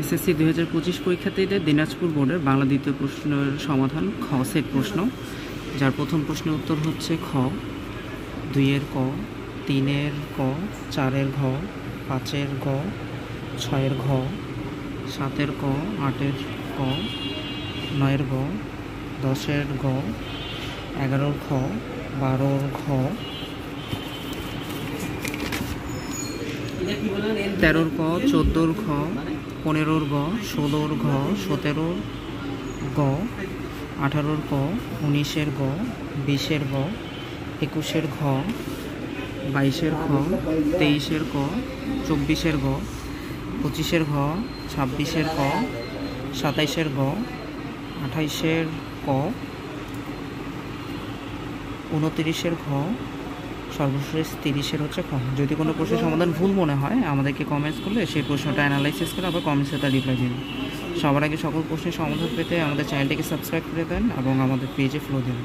SSC 2025 পরীক্ষার্থীদের দিনাজপুর বোর্ডের বাংলা দ্বিতীয় প্রশ্নের সমাধান খ সেট প্রশ্ন, যার প্রথম প্রশ্নের উত্তর হচ্ছে খ। 2-এর ক, 3-এর ক, 4-এর ঘ, 5-এর গ, 6-এর ঘ, 7-এর ক, 8-এর ক, 9-এর গ, 10-এর গ, 11-এর খ, 12-এর ঘ, 13-এর ক, 14-এর খ, 15-এর গ, 16-এর ঘ, 17-এর গ, 18-এর ক, 19-এর গ, 20-এর গ, 21-এর ঘ, 22-এর খ, 23-এর ক, 24-এর গ, 25-এর ঘ, 26-এর ক, 27-এর গ, 28-এর ক, 29-এর ঘ, সর্বশেষ 30-এর হচ্ছে খ। যদি কোনো প্রশ্নের সমাধান ভুল মনে হয় আমাদেরকে কমেন্টস করলে সেই প্রশ্নটা অ্যানালাইসিস করে আবার কমেন্টসে তার রিপ্লাই দিন। সবার আগে সকল প্রশ্নের সমাধান পেতে আমাদের চ্যানেলটিকে সাবস্ক্রাইব করে দেন এবং আমাদের পেজে ফলো দিন।